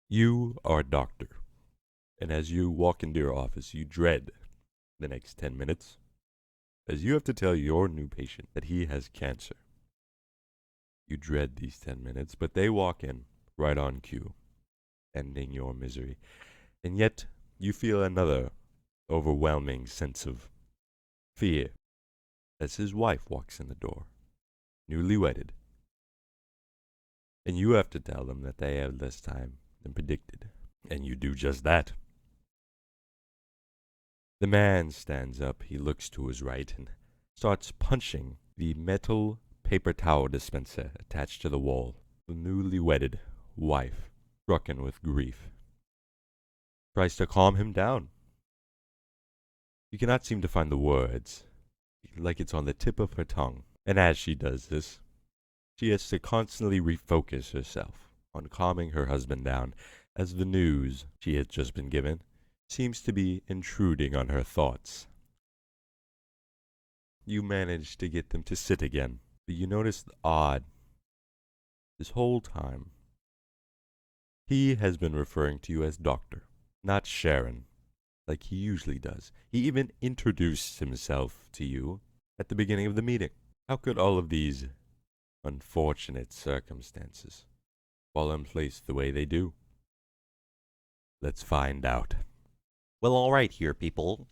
You are a doctor, and as you walk into your office, you dread the next 10 minutes, as you have to tell your new patient that he has cancer. You dread these 10 minutes, but they walk in right on cue, ending your misery. And yet, you feel another overwhelming sense of fear as his wife walks in the door, newly wedded. And you have to tell them that they have less time than predicted. And you do just that. The man stands up, he looks to his right, and starts punching the metal paper towel dispenser attached to the wall. The newly wedded wife, stricken with grief, tries to calm him down. She cannot seem to find the words, like it's on the tip of her tongue. And as she does this, she has to constantly refocus herself on calming her husband down, as the news she has just been given seems to be intruding on her thoughts. You manage to get them to sit again, but you notice the odd. This whole time, he has been referring to you as doctor, not Sharon, like he usually does. He even introduced himself to you at the beginning of the meeting. How could all of these unfortunate circumstances fall in place the way they do? Let's find out. Well, all right here, people.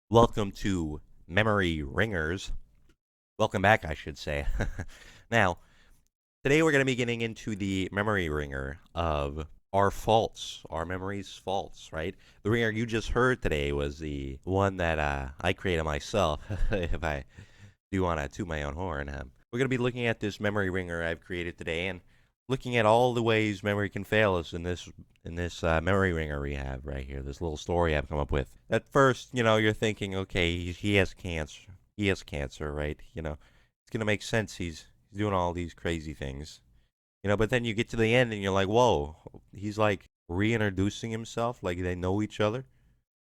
Welcome to Memory Ringers. Welcome back, I should say. Now, today we're going to be getting into the memory ringer of our faults, our memory's faults, right? The ringer you just heard today was the one that I created myself, if I do want to toot my own horn. We're going to be looking at this memory ringer I've created today and looking at all the ways memory can fail us in this memory ringer we have right here, this little story I've come up with. At first, you're thinking, okay, he has cancer. He has cancer, right? It's going to make sense. He's doing all these crazy things. But then you get to the end and you're like, whoa, he's like reintroducing himself, like they know each other.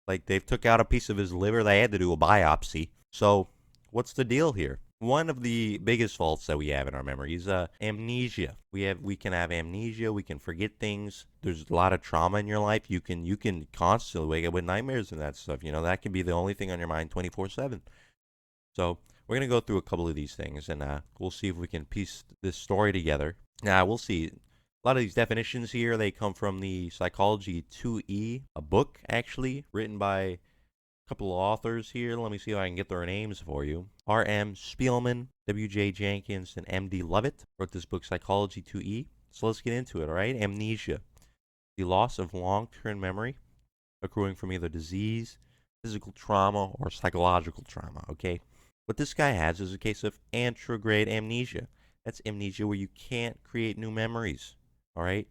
Like they've took out a piece of his liver. They had to do a biopsy. So what's the deal here? One of the biggest faults that we have in our memory is amnesia. We can have amnesia. We can forget things. There's a lot of trauma in your life. You can constantly wake up with nightmares and that stuff. That can be the only thing on your mind 24/7. So we're gonna go through a couple of these things, and we'll see if we can piece this story together. Now we'll see. A lot of these definitions here, they come from the Psychology 2E, a book actually written by couple of authors here. Let me see if I can get their names for you. R.M. Spielman, W.J. Jenkins, and M.D. Lovett wrote this book, Psychology 2E. So let's get into it, all right? Amnesia, the loss of long-term memory accruing from either disease, physical trauma, or psychological trauma, okay? What this guy has is a case of anterograde amnesia. That's amnesia where you can't create new memories, all right?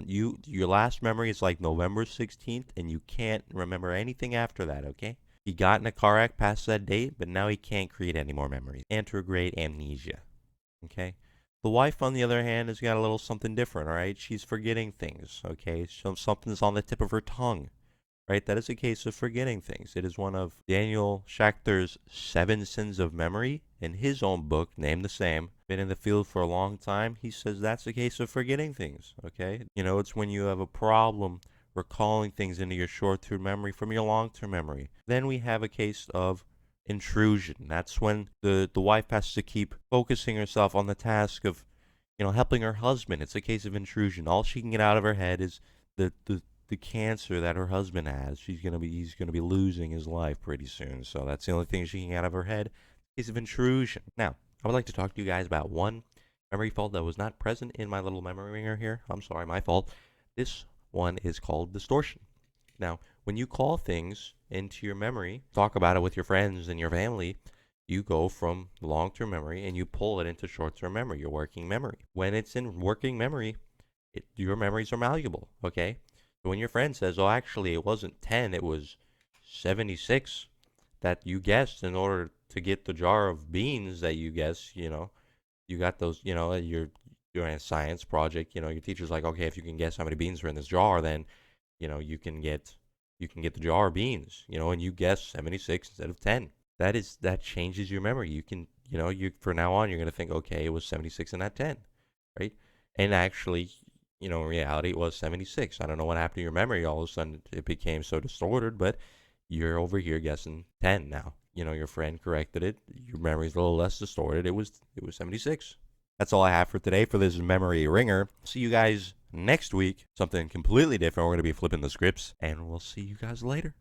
Your last memory is like November 16th, and you can't remember anything after that, okay? He got in a car wreck past that date, but now he can't create any more memories. Anterograde amnesia, okay? The wife, on the other hand, has got a little something different, all right? She's forgetting things, okay? Something's on the tip of her tongue, right? That is a case of forgetting things. It is one of Daniel Schachter's 7 Sins of Memory in his own book, named the same. Been in the field for a long time. He says that's a case of forgetting things, okay? It's when you have a problem recalling things into your short-term memory from your long-term memory. Then we have a case of intrusion. That's when the wife has to keep focusing herself on the task of, helping her husband. It's a case of intrusion. All she can get out of her head is the cancer that her husband has. He's gonna be losing his life pretty soon. So that's the only thing she can get out of her head. Case of intrusion. Now, I would like to talk to you guys about one memory fault that was not present in my little memory ringer here. I'm sorry, my fault. This one is called distortion. Now, when you call things into your memory, talk about it with your friends and your family, you go from long-term memory and you pull it into short-term memory, your working memory. When it's in working memory, your memories are malleable, okay? So when your friend says, oh, actually, it wasn't 10, it was 76 that you guessed in order to get the jar of beans that you guessed, you got those, you're doing a science project, your teacher's like, okay, if you can guess how many beans are in this jar, then, you can get the jar of beans, and you guess 76 instead of 10. That changes your memory. You can, you for now on, you're going to think, okay, it was 76 and not 10, right? And actually, In reality, it was 76. I don't know what happened to your memory. All of a sudden, it became so distorted, but you're over here guessing 10 now. Your friend corrected it. Your memory's a little less distorted. It was 76. That's all I have for today for this memory ringer. See you guys next week. Something completely different. We're going to be flipping the scripts, and we'll see you guys later.